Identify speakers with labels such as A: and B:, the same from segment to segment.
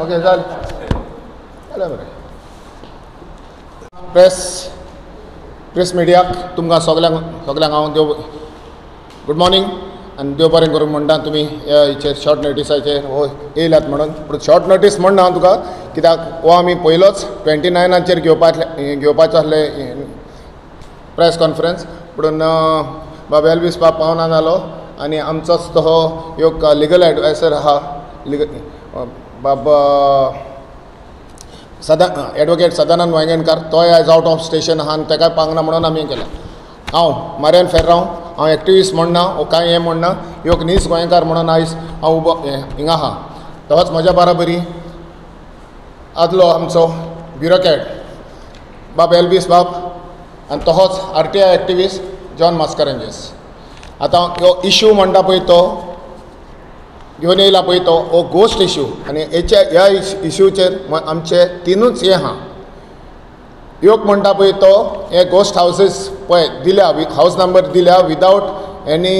A: Okay जालें बरें. Press मिडियाक तुमकां सगळ्यांक हांव देव गुड मॉर्निंग आनी देव बरें करूं म्हणटा. तुमी हेचेर शॉर्ट नोटिसाचेर हो येयल्यात म्हणून. पूण शॉर्ट नोटीस म्हणना हांव तुका, कित्याक हो आमी पयलोच 29 घेवपाचो आसलें प्रेस कॉन्फरन्स, पूण बाब एल्वीस बाब पावना जालो आनी आमचोच तो एक लिगल एडवायसर आहा बाब एडवोकेट सदानंद वांयगणकार, तोय आयज आउट ऑफ स्टेशन आहा आनी ताका पावना म्हणून आमी केलें. हांव मारियन फेर्रांव, हांव एक्टिविस्ट म्हणना वो कांय हें म्हणना, एक नीस गोंयकार म्हणून आयज हांव उबो हिंगा आहा. तोच म्हज्या बाराबरी आदलो आमचो ब्युरोक्रेट बाब एल्वीस बाब आनी तोच RTI एक्टिविस्ट जॉन मास्कारेंजीस. आतां ह्यो इश्यू म्हणटा पळय तो घेवन येयला पळय तो हो गोस्ट इश्यू, आनी ह्या इश्यूचेर आमचे तिनूच हें आहा. एक म्हणटा पळय तो हे गोस्ट हावजीस पळय दिल्या, हावज नंबर दिल्या विदावट एनी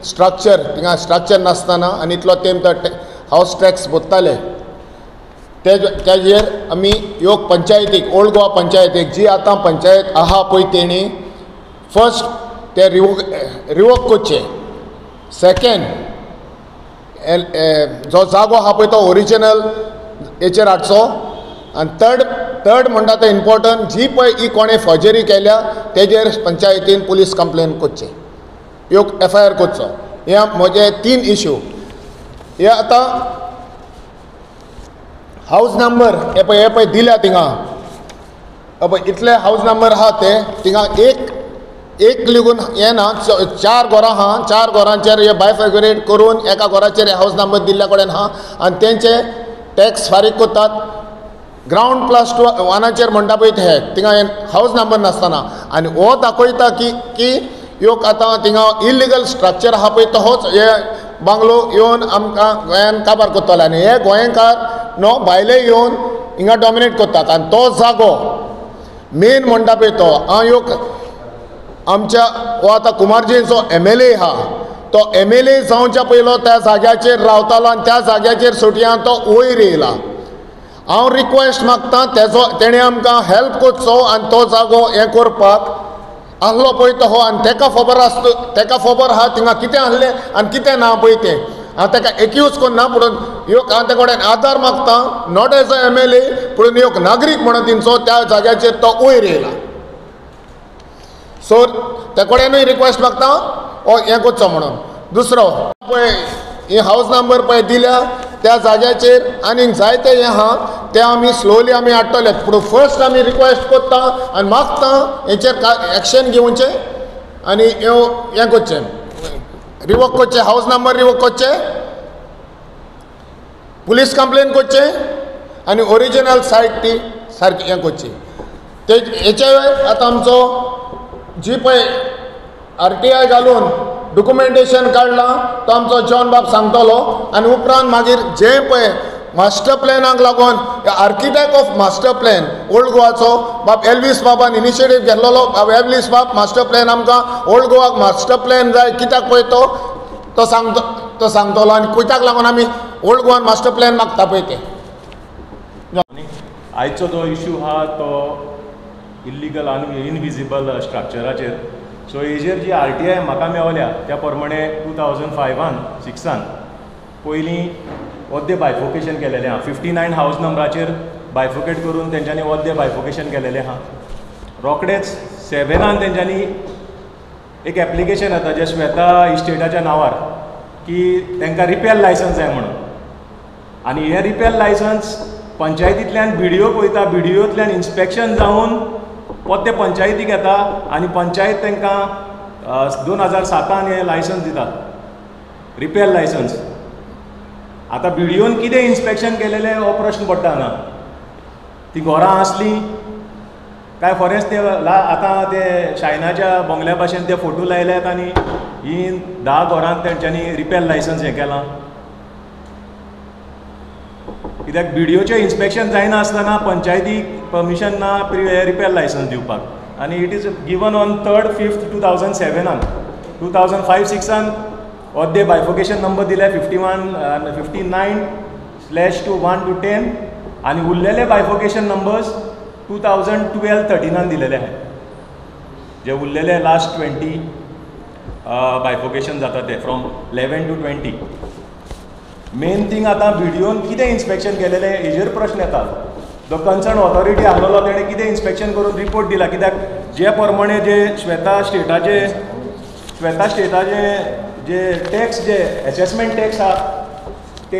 A: स्ट्रक्चर, थिंगा स्ट्रक्चर नासतना आनी इतलो तेम तो हावज टॅक्स भरताले. तेजेर आमी योग पंचायतीक, ओल्ड गोवा पंचायतीक, जी आतां पंचायत आहा पळय तेणी फर्स्ट ते रिवोक करचे. सेकेंड जो जागो आहा पळय तो ओरिजिनल हेचेर हाडचो. आनी थर्ड म्हणटा तो इम्पॉर्टंट, जी पळय ही कोणें फॉर्जरी केल्या तेजेर पंचायतीन पुलीस कंप्लेन करचे, एक FIR करचो. हे म्हजे 3 इश्यू. हे आतां हावज नंबर हे पळय दिल्या थिंगा पळय इतले हावज नंबर आहा ते थिंगा एक लेगून हें ना, 4 घरां आहा, 4 घरांचेर हे बायफॅग्युरेट करून एका घराचेर हावज नंबर दिल्ल्या कडेन आहा आनी तेंचे टॅक्स फारीक करतात. ग्रावंड +1 म्हणटा पळय ते थिंगा हावज नंबर नासतना. आनी हो दाखयता की योग आतां थिंगा इलिगल स्ट्रक्चर आहा पळय तोच हे बांगलो येवन आमकां गोंयान काबार करतले. आनी हे गोंयकार न्हू भायले येवन हिंगा डॉमिनेट करतात. आनी तो जागो मेन म्हणटा पळय तो योग आमच्या हो आतां कुमारजींचो MLA आहा, तो MLA जावच्या पयलो त्या जाग्याचेर रावतालो आनी त्या जाग्याचेर सुटयान तो वयर येयला. हांव रिक्वेस्ट मागतां तेणें आमकां हेल्प करचो आनी तो जागो हें करपाक आहलो पळय तो आनी ताका खबर आहा थिंगा कितें आहलें आनी कितें ना पळय तें. हांव ताका एक्यूज करना, पूण योग हांव तेजे कडेन आदार मागतां, नॉट एज अ MLA पूण एक नागरीक म्हणून तिंचो त्या जाग्याचेर तो वयर येयला. सो ते कडेनूय रिक्वेस्ट मागता हो हें करचो म्हणून. दुसरो पळय ही हावज नंबर पळय दिल्या त्या जाग्याचेर आनीक जायते हें आहा ते आमी स्लोली आमी हाडटले. पूण फर्स्ट आमी रिक्वेस्ट करता आनी मागता हेचेर एक्शन घेवचें आनी हें करचें, रिवोक करचें, हावज नंबर रिवोक करचें, पुलीस कंप्लेन करचें आनी ओरिजिनल सायट ती सारकी हें करची. हेचे आतां आमचो जी पळय RTI घालून डॉक्युमेंटेशन काडलां तो आमचो जॉन बाब सांगतलो. आनी उपरांत मागीर जें पळय मास्टर प्लॅनाक लागून architect of master plan old गोवाचो बाब एल्वीस बाबान इनिशिएटीव घेतलेलो. बाब एल्वीस बाब मास्टर प्लॅन आमकां ओल्ड गोवाक मास्टर प्लॅन जाय कित्याक पळय तो सांगतलो आनी कित्याक लागून आमी ओल्ड गोवान मास्टर प्लॅन मागता पळय ते.
B: आयचो जो इश्यू आहा तो इल्लीगल आनी इनविजिबल स्ट्रक्चराचेर. सो हेजेर जी RTI म्हाका मेवल्या त्या प्रमाणे 2005-06 पयलीं वद्दे बायफोकेशन केलेलें आहा. 59 हावज नंबराचेर बायफोकेट करून तेंच्यांनी वद्दे बायफोकेशन केलेलें आहा. रोखडेच 7 तेंच्यांनी एक एप्लिकेशन येता जें श्वेता इस्टेटाच्या नांवार की तांकां रिपेल लायसन्स जाय म्हणून. आनी हें रिपेल लायसन्स पंचायतींतल्यान BDO पळयता, BDOंतल्यान इन्स्पेक्शन जावन वद्दे पंचायतीक येता आनी पंचायत तांकां 2007 हें लायसन्स दिता, रिपेल लायसन्स. आतां BDOन कितें इन्स्पेक्शन केलेलें हो प्रश्न पडटा हांगा. ती घरां आसलीं काय फॉरेस्ट ते आतां ते चायनाच्या बंगल्या भाशेन ते फोटो लायल्यात आनी ही 10 घरांक तेंच्यांनी रिपेल लायसन्स हें केलां. कित्याक BDOचें इन्स्पेक्शन जायना आसतना पंचायतीक परमिशन ना रिपेल लायसन्स दिवपाक. आनी it is given on 3rd, 5th, 2007. 2005-06 वद्दे बायफोकेशन नंबर दिले 51 and 59 स्लॅश टू 1 to 10 आनी उरलेले बायफोकेशन नंबर्स 2012-13 दिलेले आहेत. जे उरलेले लास्ट 20 बायफोकेशन जाता ते फ्रॉम 11 to 20. मेन थिंग आतां व्हिडिओन कितें इन्स्पेक्शन केलेलें हेजेर प्रश्न येता. जो कन्सर्न ऑथॉरिटी आसलेलो तेणें कितें इन्स्पेक्शन करून रिपोर्ट दिला, कित्याक जे प्रमाणे जे श्वेता स्टेटाचे जे टॅक्स जे एसेसमेंट टॅक्स आहा ते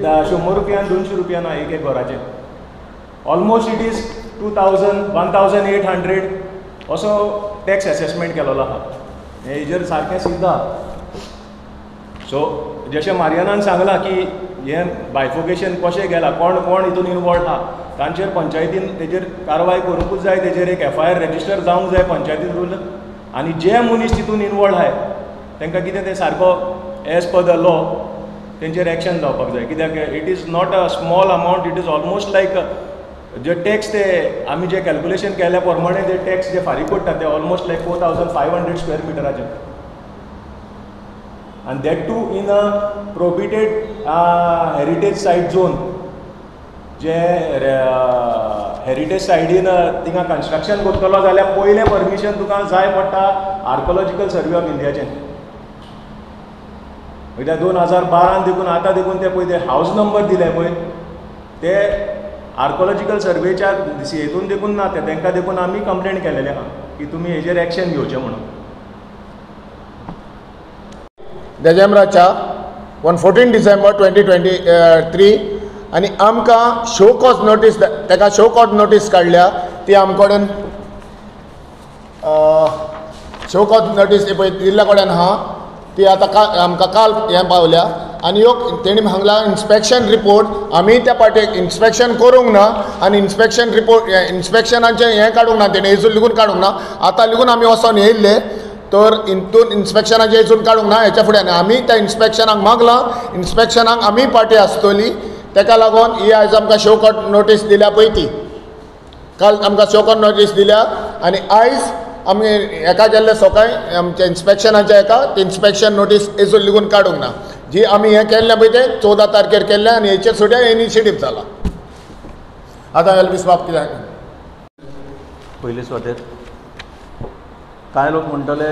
B: 100 रुपयान 200 रुपयान आहा एक घराचे. ऑलमोस्ट इट इज 1800 असो टॅक्स एसेसमेंट केलेलो आहा. हेजेर सारकें सिद्ध आहा. सो जशें मारियानान सांगलां की हें बायफोकेशन कशें गेलां, कोण कोण हितून इनवॉल्ड आहा, तांचेर पंचायतीन तेजेर कारवाय करूंकूच जाय, तेजेर एक FIR रजिस्टर जावंक जाय पंचायतीन रूल. आनी जे मनीस तितून इनवॉल्ड आहाय तांकां कितें तें सारको एज पर द लॉ तेंचेर एक्शन जावपाक जाय. कित्याक it is not a small amount, it is almost like जे टॅक्स ते आमी जे कॅल्क्युलेशन केल्या प्रमाणे जे टॅक्स जे फारीक पडटा ते ऑलमोस्ट लायक 4500 स्क्वेअर मिटराचे. And that too in a prohibited heritage site zone. जे हेरिटेज सायडीन थिंगा कन्स्ट्रक्शन करतलो जाल्यार पयलें परमिशन तुका जाय पडटा आर्कोलॉजिकल सर्वे ऑफ इंडियाचें. कित्याक 2012 देखून आतां देखून ते पळय ते हावज नंबर दिले पळय ते आर्कोलॉजिकल सर्वेच्या हेतून देखून ना, ते तांकां देखून आमी कंप्लेंट केलेले आहा की तुमी हेजेर एक्शन घेवचें म्हणून.
A: डेजेंबराच्या 14 डिसेंबर 2023 आनी आमकां शो कॉज नोटीस, ताका शो कॉज नोटीस काडल्या ती आमचे कडेन शो कॉज नोटीस पळय दिल्ल्या कडेन आहा ती आतां आमकां काल हें पावल्या. आनी तेणी सांगलां इन्स्पेक्शन रिपोर्ट आमी त्या पार्टेक इन्स्पेक्शन करूंक ना आनी इन्स्पेक्शन रिपोर्ट इन्स्पेक्शनाचें हें काडूंक ना, तेणें हेजून लिगून काडूंक ना. आतां लेगून आमी वचोन येयल्ले तर हितून इन्स्पेक्शनाचे हेतून काडूंक ना. हेच्या फुडें आमी त्या इन्स्पेक्शनाक मागलां, इन्स्पेक्शनाक आमी पार्टी आसतली, ताका लागून ही आयज आमकां शो कॉज नोटीस दिल्या पळय ती. काल आमकां शो कॉज नोटीस दिल्या आनी आयज आमी हेका गेल्ले सकाळीं आमच्या इन्स्पेक्शनाच्या हेका ती इन्स्पेक्शन नोटीस हेजून लिगून काडूंक ना. जी आमी हें केल्लें पळय तें 14 तारखेर केल्लें आनी हेचेर सुद्दां इनिशिएटीव जाला. आतां एल्वीस बाब कितें
C: पयले सुवातेर कांय लोक म्हणटले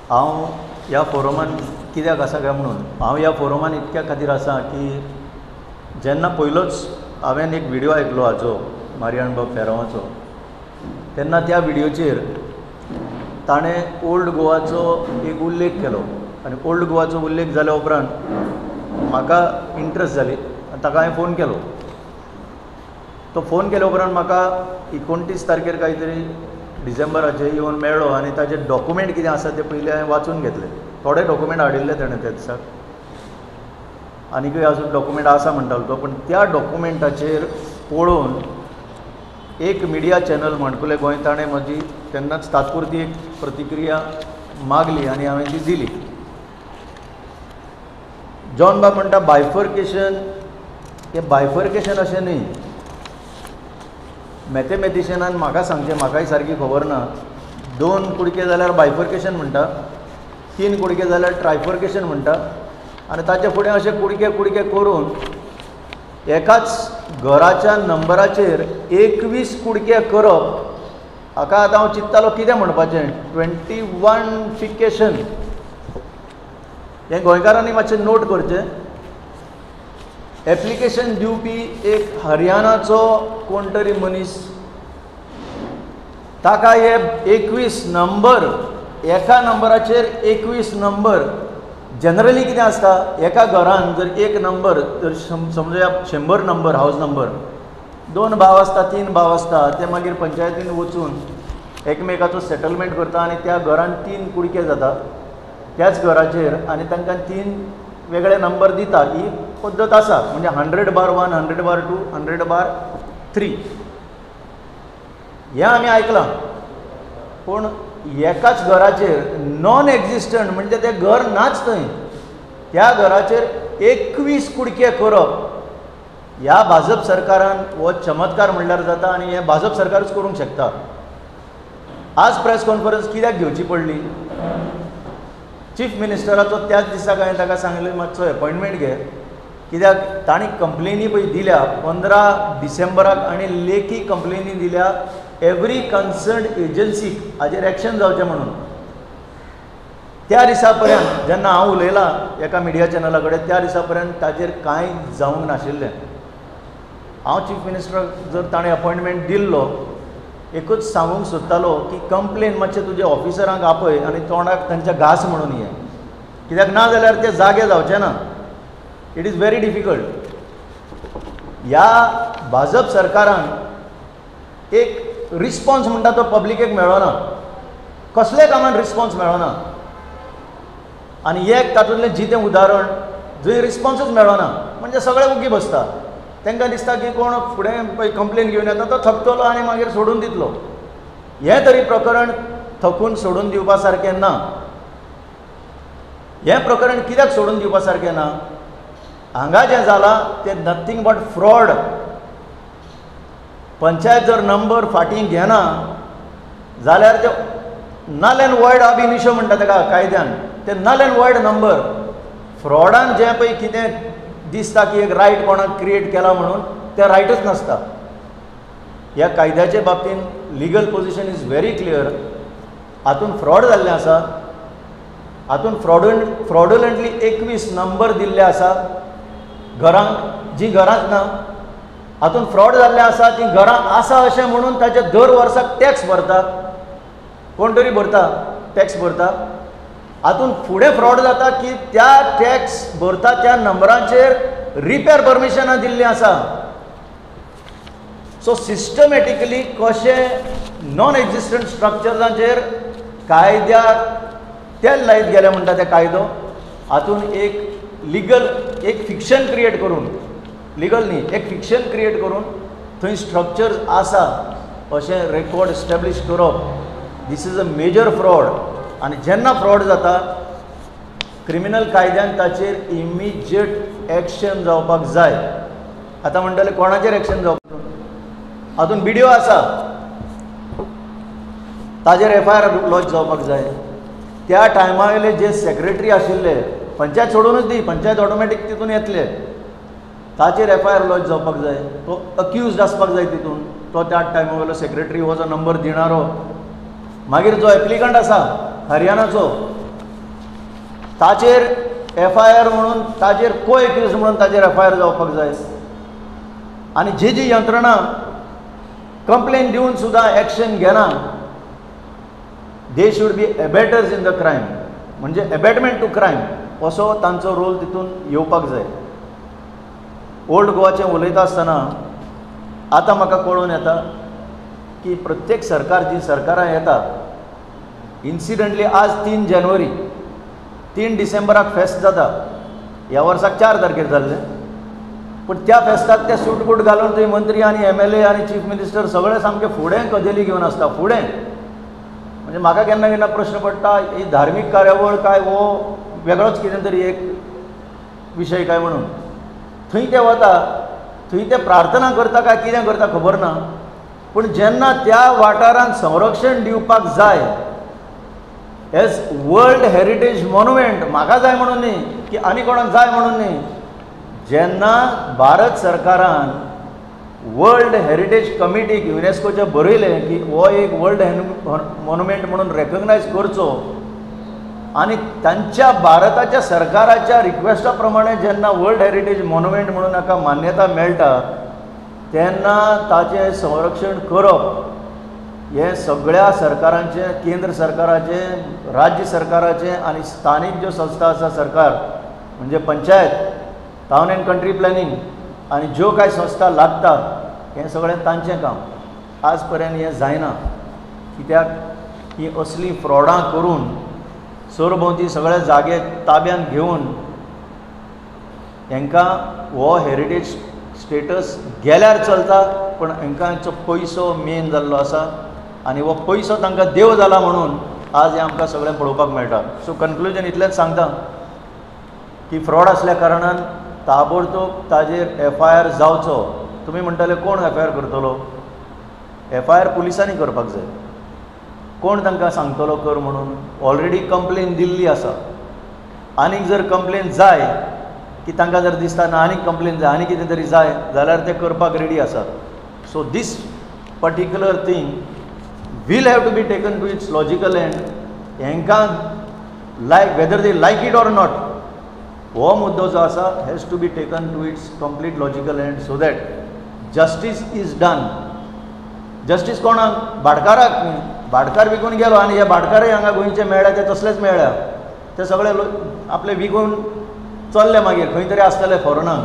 C: हांव ह्या फोरमान कित्याक आसा काय म्हणून. हांव ह्या फोरमान इतक्या खातीर आसा की जेन्ना पयलोच हांवें एक व्हिडिओ आयकलो हाचो मारियान बाब फेरावाचो, तेन्ना त्या व्हिडिओचेर ताणें ओल्ड गोवाचो एक उल्लेख केलो आनी ओल्ड गोवाचो उल्लेख जाल्या उपरांत म्हाका इंट्रस्ट जाली आनी ताका हांवें फोन केलो. तो फोन केल्या उपरांत म्हाका 29 तारखेर काही तरी डिसेंबराचे येवन मेळ्ळो आनी ताजे डॉक्युमेंट कितें आसा ते पयलीं हांवें वाचून घेतले. थोडे डॉक्युमेंट हाडिल्ले ताणें त्या दिसाक, आनीकय आजून डॉक्युमेंट आसा म्हणटालो तो. पण त्या डॉक्युमेंटाचेर पळोवन एक मिडिया चॅनल माणकुले गोंय ताणें म्हजी तेन्नाच तात्पुरती एक प्रतिक्रिया मागली आनी हांवें ती दिली. जॉन बाब म्हणटा बायफर्केशन, हें बायफर्केशन अशें न्ही. मॅथमॅटिशियनान म्हाका सांगचें, म्हाकाय सारकी खबर ना. 2 कुडके जाल्यार बायफर्केशन म्हणटा, 3 कुडके जाल्यार ट्रायफर्केशन म्हणटा आनी ताचे फुडें अशें कुडके कुडके करून एकाच घराच्या नंबराचेर 21 कुडके करप. हाका आतां हांव चिंत्तालो कितें म्हणपाचें. 21फिकेशन हें गोंयकारांनी मातशें नोट करचें. एप्लिकेशन दिवपी एक हरियाणाचो कोण तरी मनीस, ताका हे 21 नंबर, एका नंबराचेर 21 नंबर. जनरली कितें आसता, एका घरान जर एक नंबर, तर समजुया 100 नंबर हावज नंबर, 2 भाव आसता 3 भाव आसता, ते मागीर पंचायतीन वचून एकमेकाचो सेटलमेंट करता आनी त्या घरान 3 कुडके जाता त्याच घराचेर आनी तांकां 3 वेगळे नंबर दिता. ही पद्दत आसा. म्हणजे 100/1, 100/2, 100/3 हें आमी आयकलां. पूण एकाच घराचेर नॉन एक्झिस्टंट म्हणजे तें घर नाच थंय, त्या घराचेर 21 कुडके करप, ह्या भाजप सरकारान हो चमत्कार म्हणल्यार जाता आनी हें भाजप सरकारूच करूंक शकता. आज प्रेस कॉन्फरन्स कित्याक घेवची पडली. चीफ मिनिस्टराचो त्याच दिसाक हांवें ताका सांगलें मातसो अपॉयंटमेंट घे कित्याक तांणी कंप्लेनी पळय दिल्या 15 डिसेंबराक आनी लेखी कंप्लेनी दिल्या एवरी कन्सर्न एजन्सीक हाजेर एक्शन जावचें म्हणून. त्या दिसा पर्यंत जेन्ना हांव उलयलां एका मिडिया चॅनला कडेन त्या दिसा पर्यंत ताजेर कांय जावंक नाशिल्लें. हांव चीफ मिनिस्टराक जर ताणें अपॉयंटमेंट दिल्लो एकूच सांगूंक सोदतालो की कंप्लेन मातशें तुज्या ऑफिसरांक आपय आनी तोंडाक तांच्या घास म्हणून ये, कित्याक ना जाल्यार ते जागे जावचे ना. It is very difficult. ह्या भाजप सरकारान एक रिस्पॉन्स म्हणटा तो पब्लिकेक मेळना, कसलेय कामान रिस्पॉन्स मेळना. आनी एक तातूंतलें जितें उदाहरण जंय रिस्पॉन्सूच मेळना म्हणजे सगळे उगी बसता. तांकां दिसता की कोण फुडें पळय कंप्लेन घेवन येता तो थकतलो आनी मागीर सोडून दितलो. हें तरी प्रकरण थकून सोडून दिवपा सारकें ना. हें प्रकरण कित्याक सोडून दिवपा सारकें ना? हांगा जें जालां तें नथींग बट फ्रॉड. पंचायत जर नंबर फाटीं घेना जाल्यार ते नल एंड वॉयड अब इनिशियो म्हणटा ताका कायद्यान. ते नल एंड वॉयड नंबर फ्रॉडान जें पळय कितें दिसता की एक रायट कोणाक क्रिएट केला म्हणून तें रायटूच नासता. ह्या कायद्याचे बाबतीन legal position is very clear. हातूंत फ्रॉड जाल्लें आसा. हातूंत फ्रॉडुलंटली 21 नंबर दिल्ले आसा घरांक जी घरांच ना. हातूंत फ्रॉड जाल्लें आसा ती घरां आसा अशें म्हणून ताचे दर वर्साक टॅक्स भरता. कोण तरी भरता टॅक्स भरता. हातूंत फुडें फ्रॉड जाता की त्या टॅक्स भरता त्या नंबरांचेर रिपेर परमिशनां दिल्लीं आसा. सो सिस्टमॅटिकली कशें नॉन एक्झिस्टंट स्ट्रक्चर्सांचेर कायद्याक तेल लायत गेले म्हणटा ते कायदो. हातूंत एक लिगल एक फिक्शन क्रिएट करून, लिगल न्ही एक फिक्शन क्रिएट करून थंय स्ट्रक्चर्स आसा अशें रेकॉर्ड एस्टॅब्लीश करप. This is a major fraud. आनी जेन्ना फ्रॉड जाता क्रिमिनल कायद्यान ताचेर इमिजिएट एक्शन जावपाक जाय. आतां म्हणटले कोणाचेर एक्शन जावपाक? हातूंत बिडिओ आसा ताचेर FIR लॉन्च जावपाक जाय. त्या टायमा वयले जे सेक्रेटरी आशिल्ले पंचायत सोडूनच दी, पंचायत ऑटोमॅटीक तितून येतले, ताचेर FIR लॉन्च जावपाक जाय. तो अक्यूज्ड आसपाक जाय तितून. तो त्या टायमा वयलो सेक्रेटरी हो जो नंबर दिणारो. मागीर जो एप्लिकंट आसा हरियाणाचो ताचेर FIR म्हणून ताचेर को एक्यूज म्हणून ताचेर FIR जावपाक जाय. आनी जी यंत्रणा कंप्लेन दिवन सुद्दां एक्शन घेना they should be abettors in the crime. म्हणजे एबेटमेंट टू क्रायम असो तांचो रोल तितून येवपाक जाय. ओल्ड गोवाचें उलयता आसतना आतां म्हाका कळून येता की प्रत्येक सरकार जी सरकारां येता इन्सिडंटली आज 3 जानेवारी 3 डिसेंबराक फेस्त जाता. ह्या वर्साक 4 तारखेर जाल्लें. पूण त्या फेस्ताक ते सूट बूट घालून थंय मंत्री आनी MLA आनी चीफ मिनिस्टर सगळे सामके फुडें कदेली घेवन आसता फुडें. म्हणजे म्हाका केन्ना केन्ना प्रश्न पडटा ही धार्मीक कार्यावळ काय वो वेगळोच कितें तरी एक विशय काय म्हणून. थंय ते वता थंय ते प्रार्थना करता काय कितें करता खबर ना. पूण जेन्ना त्या वाठारांत संरक्षण दिवपाक जाय एज वर्ल्ड हेरिटेज मॉन्युमेंट म्हाका जाय म्हणून न्ही की आनी कोणाक जाय म्हणून न्ही. जेन्ना भारत सरकारान वर्ल्ड हेरिटेज कमिटीक युनेस्कोचे बरयलें की हो एक वर्ल्ड मॉन्युमेंट म्हणून रेकग्नायज करचो आनी तांच्या भारताच्या सरकाराच्या रिक्वेस्टा प्रमाणे जेन्ना वर्ल्ड हेरिटेज मॉन्युमेंट म्हणून हाका मान्यता मेळटा तेन्ना ताचें संरक्षण करप हें सगळ्या सरकारांचें, केंद्र सरकाराचें, राज्य सरकाराचें आनी स्थानीक ज्यो संस्था आसा सरकार म्हणजे panchayat, town end country planning आनी ज्यो कांय संस्था लागता हें सगळें तांचें काम. आज पर्यंत हें जायना. कित्याक ही असली फ्रॉडां करून सरभोंवती सगळे जागे ताब्यान घेवन हांकां हो हेरिटेज स्टेटस गेल्यार चलता पूण हांकां हांचो पयसो मेन जाल्लो आसा आनी हो पयसो तांकां देव जाला म्हणून आज हें आमकां सगळें पळोवपाक मेळटा. सो कन्क्लुजन इतलेंच सांगता की फ्रॉड आसल्या कारणान ताबडतोब ताजेर FIR जावचो. तुमी म्हणटले कोण FIR करतलो? FIR पुलिसांनी करपाक जाय. कोण तांकां सांगतलो कर म्हणून? ऑलरेडी कंप्लेन दिल्ली आसा. आनीक जर कंप्लेन जाय की तांकां जर दिसता ना आनी कंप्लेन जाय आनी कितें तरी जाय जाल्यार ते करपाक रेडी आसात. So this particular thing will have to be taken to its logical end. हांकां like whether they like it or not हो मुद्दो जो आसा has to be taken to its complete logical end so that justice is done. Justice कोणाक? भाटकाराक. भाटकार विकून गेलो आनी हे भाटकारय हांगा गोंयचे मेळ्ळे ते तसलेच मेळ्ळ्या. ते सगळे आपले विकून चल्ले मागीर खंय तरी आसतले फॉरनाक.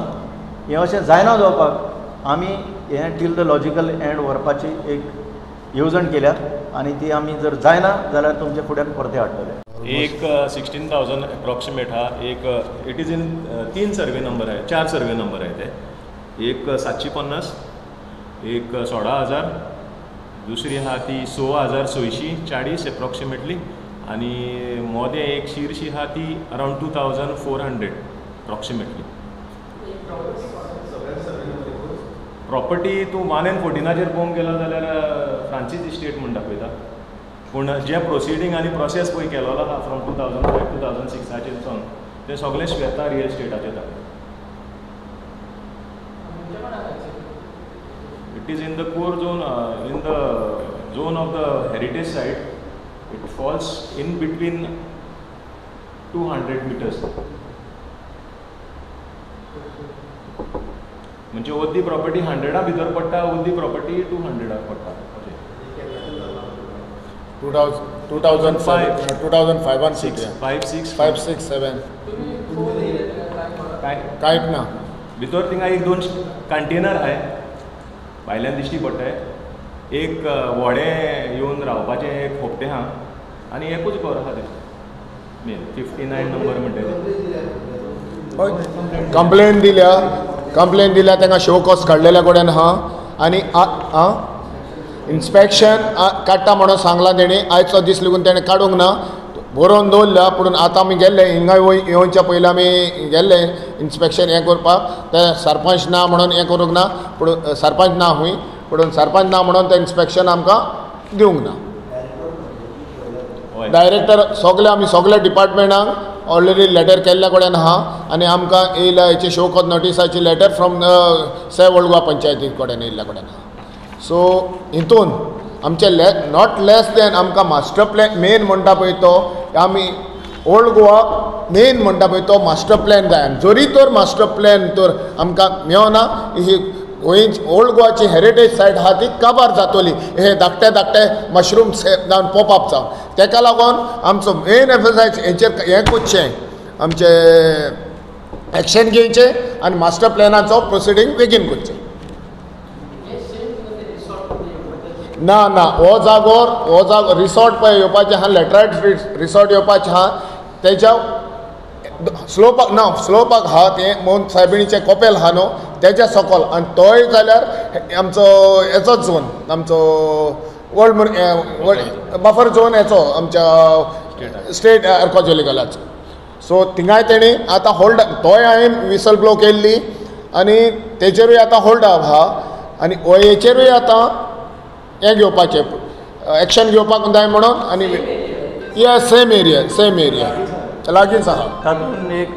C: हें अशें जायना जावपाक. आमी हें टील द लॉजिकल एंड व्हरपाची एक येवजण केल्या आनी ती आमी जर जायना जाल्यार तुमचे फुड्यान परते हाडटले.
B: एक 16,000 अप्रॉक्सिमेट हा. एक it is in 3 survey number आहे, 4 सर्वे नंबर आहे ते. एक 750, एक 16,000, दुसरी हा ती 16,640 अप्रॉक्सिमेटली आणि मोदे एक शीरशी हा ती अराउंड 2,400 अप्रॉक्सिमेटली. प्रॉपर्टी तूं 1 and 14 पळोवंक गेलो जाल्यार फ्रांसीस इस्टेट म्हूण दाखयता. पूण जे प्रोसिडींग आनी प्रोसेस पळय केलेलो आहा फ्रॉम 2005 2006 सावन ते सगळे श्वेता रियल इस्टेटाचेर दाखयता. It is in the core zone, in the zone of the heritage site. It falls in between 200 meters. म्हणजे ओद्दी प्रॉपर्टी 100 भितर पडटा, ओद्दी प्रॉपर्टी 200 पडटा.
A: 2005 and 6
B: 5, 6
A: 5, 6, 7 कांयच ना.
B: भितर थिंगा एक 2 कंटेनर आहे, भायल्यान दिश्टी पडटाय. एक व्हडें येवन रावपाचें एक खोपटें आहा आनी एकूच घर आहा ते मेन 59 नंबर म्हणटा.
A: कंप्लेन दिल्या तांकां शो कॉज काडलेल्या कडेन आहा आनी इन्स्पेक्शन काडटा म्हणून सांगलां तेणी. आयचो दीस लेगून तेणें काडूंक ना, बरोवन दवरल्या. पूण आतां आमी गेल्ले हिंगा येवच्या पयलीं आमी गेल्ले इन्स्पेक्शन हें करपाक. ते सरपंच ना म्हणून हें करूंक ना. पूण सरपंच ना हूंय, पूण सरपंच ना म्हणून तें इन्स्पेक्शन आमकां दिवंक ना. डायरेक्टर आमी सगळे डिपार्टमेंटाक ऑलरेडी लेटर केल्ल्या कडेन आहा आनी आमकां येयल्या हेची शो कॉज नोटिसाची letter from say old Goa पंचायती कडेन येयल्ल्या कडेन आहा. सो हितून आमचे नॉट लेस दॅन आमकां मास्टर प्लॅन मेन म्हणटा पळय तो आमी ओल्ड गोवा मेन म्हणटा पळय तो मास्टर प्लॅन जाय. जरी तर मास्टर प्लॅन तर आमकां मेळना ही ओल्ड गोवाची हेरिटेज सायट आहा ती काबार जातली. हे धाकटे मशरूम्स जावन पॉपअप जावन. ताका लागून आमचो मेन एम्फसायज हेचेर हें करचें, आमचे एक्शन घेवचें आनी मास्टर प्लॅनाचो प्रोसिडींग बेगीन करचें. ना हो जागो रिसॉर्ट पळय येवपाचें आहा, लॅटरायट रिसॉर्ट येवपाचें आहा. तेच्या स्लोपाक आहा तें मौंट सायबिणीचें कॉपेल आहा न्हू तेच्या सकयल. आनी तोय जाल्यार आमचो हेचोच झोन, आमचो वर्ल्ड बफर झोन हेचो आमच्या स्टेट आर्कोजॉलिकलाचो. सो थिंगाय तेणी आतां होल्ड तोय हांवें विसल ब्लो केल्ली आनी तेचेरूय आतां होल्ड आहा. आनी हेचेरूय आतां हें घेवपाचें एक्शन घेवपाक जाय म्हणून. आनी सेम एरिया लागींच आहा.
C: तातूंत एक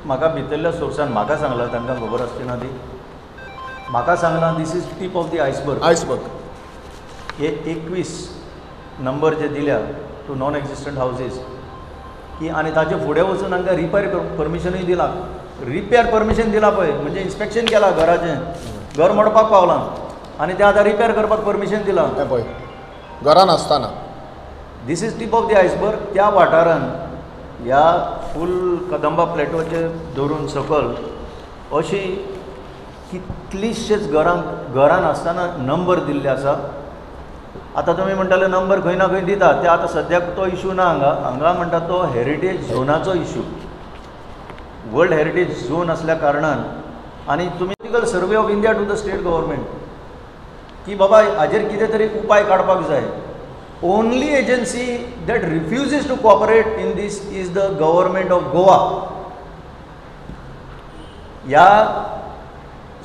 C: म्हाका भितरल्या सोर्सान म्हाका सांगलां, तांकां खबर आसची ना ती, म्हाका सांगलां दीस is tip of the iceberg. हे 21 नंबर जे दिल्या टू नॉन एक्झिस्टंट हावजीस की आनी ताचे फुडें वचून हांकां रिपेर परमिशनूय दिला. रिपेर परमिशन दिला पळय म्हणजे इन्स्पेक्शन केलां घराचें, घर मोडपाक पावलां आनी तें आतां रिपेर करपाक परमिशन दिलां.
A: हें पळय घरान आसतना.
C: This is tip of the iceberg. त्या वाठारान ह्या फूल कदंबा प्लेटोचेर धरून सकल अशी कितलीशीच घरान आसतना नंबर दिल्ले आसा. आतां तुमी म्हणटाले नंबर खंय ना खंय दिता, ते आतां सद्याक तो इशू ना हांगा म्हणटा तो हेरिटेज झोनाचो इशू, वर्ल्ड हेरिटेज झोन असल्या कारणान. आनी तुमी political survey of India to the state government की बाबा हाजेर कितें तरी उपाय काडपाक जाय. Only agency that refuses to cooperate in this is the government of Goa. ह्या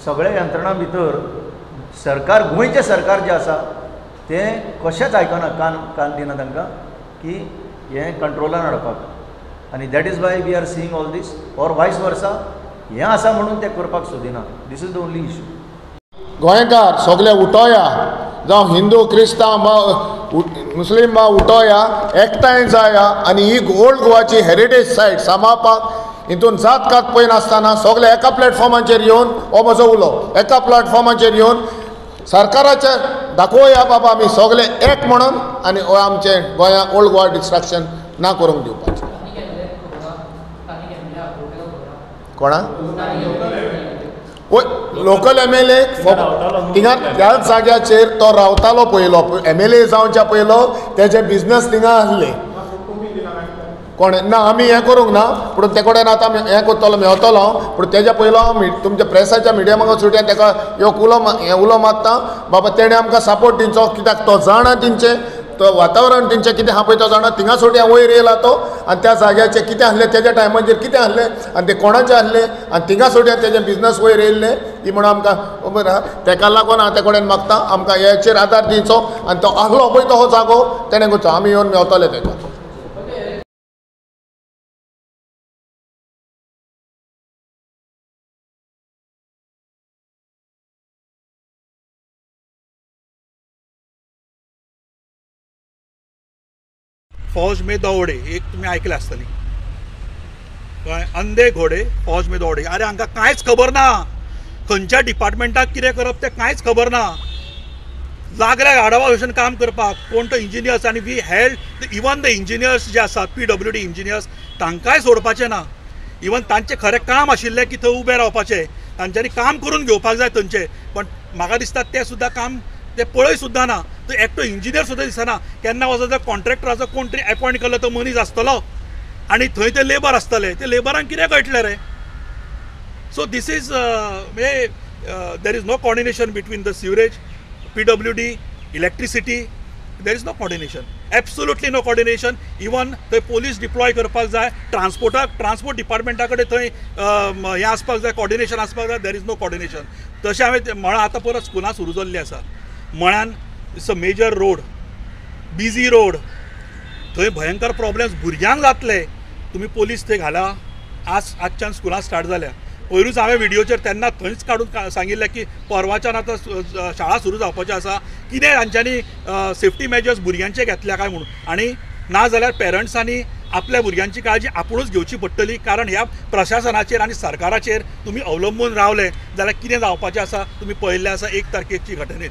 C: सगळ्या यंत्रणा भितर सरकार गोंयचें सरकार जें आसा तें कशेंच आयकना, कान दिना तांकां की हें कंट्रोलान हाडपाक. आनी that is why we are seeing all this or vice versa. हें आसा म्हणून ते करपाक सोदिना. This is the only issue.
A: गोंयकार सगळे उठोया, जावं हिंदू क्रिस्तांव मुस्लीम उठोया, एकठांय जाया आनी ही ओल्ड गोवाची हेरिटेज सायट सांबाळपाक हितून जात कात पळय नासतना सगळे एका प्लॅटफॉर्माचेर येवन हो म्हजो उलो एका प्लॅटफॉर्माचेर येवन सरकाराचे दाखोवया बाबा आमी सगळे एक म्हणून आनी हो आमचे गोंया ओल्ड गोवा डिस्ट्रक्शन ना करूंक दिवपाचें. कोणा लोकल MLA थिंगा त्याच जाग्याचेर तो रावतालो पयलो MLA जावच्या पयलो तेजे बिझनस थिंगा आसले कोण ना आमी हें करूंक ना पूण ते कडेन आतां हें करतलो मेळटलो पूण तेज्या पयलो तुमच्या प्रेसाच्या मिडियमाक सुट्यान ताका एक उलो मारता बाबा तेणें आमकां सपोर्ट दिवचो कित्याक तो जाणा तेंचे तो वातावरण तेंचें कितें आहा पळय तो जाणा थिंगा सोड्या वयर येयला तो आनी त्या जाग्याचें कितें आसलें तेज्या टायमाचेर कितें आसलें आनी तें कोणाचें आसलें आनी थिंगा सोड्या तेजें बिझनस वयर येयल्लें ही म्हणून आमकां खबर आहा. तेका लागून हांव ते कडेन मागता आमकां हेचेर आदार दिवचो आनी तो आसलो पळय तो जागो तेणें करचो आमी येवन मेवतले तेका.
D: फौज में दौडे एक तुम्ही ऐकले आसतली कळ्ळें. अंधे घोडे फौज में दौडे. अरे हांकां कांयच खबर ना खंयच्या डिपार्टमेंटाक कितें करप तें कांयच खबर ना. लागल्या गाडवा भशेन काम करपाक कोण तो इंजिनियर्स आनी we held even the engineers जे आसात PWD इंजिनियर्स तांकांय सोडपाचें ना. इवन तांचें खरें काम आशिल्लें की थंय उबें रावपाचें तांच्यांनी काम करून घेवपाक जाय थंयचें पण म्हाका दिसता तें सुद्दां काम ते पळय सुद्दां ना. तो एकटो इंजिनियर सुद्दां दिसना. केन्ना वचत जर कॉन्ट्रॅक्टराचो कोण तरी अपॉयंट केल्लो तो मनीस आसतलो आनी थंय ते लेबर आसतले ते लेबरांक कितें कळटलें रे. So this is there is no coordination between the sewerage PWD electricity. There is no coordination absolutely no coordination. Even थंय पोलीस डिप्लॉय करपाक जाय ट्रान्सपोर्ट डिपार्टमेंटा कडेन थंय हें आसपाक जाय कॉर्डिनेशन आसपाक जाय. There is no coordination. तशें हांवें मळा आतां परत स्कुलां सुरू जाल्लीं आसा. मळ्यान it's a major road busy road. थंय भयंकर प्रॉब्लेम्स भुरग्यांक जातले. तुमी पोलीस थंय घाला. आजच्यान स्कुलां स्टार्ट जाल्या. पयरूच हांवें व्हिडियोचेर तेन्ना थंयच काडून सांगिल्लें की परवाच्यान आतां शाळा सुरू जावपाची आसा. कितें तांच्यांनी सेफ्टी मेजर्स भुरग्यांचे घेतल्या काय म्हणून आनी ना जाल्यार पेरंट्सांनी आपल्या भुरग्यांची काळजी आपुणूच घेवची पडटली. कारण ह्या प्रशासनाचेर आनी सरकाराचेर तुमी अवलंबून रावले जाल्यार कितें जावपाचें आसा तुमी पळयल्लें आसा 1 तारखेची घटनेत.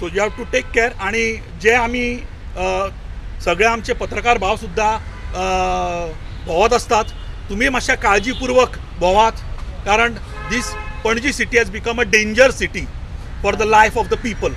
D: So you have to take care. आणि जे आमी सगळे आमचे पत्रकार भाव सुद्दां भोंवत असतात तुम्ही मातशा काळजीपूर्वक भोंवात कारण this Panaji city has become a danger city for the life of the people.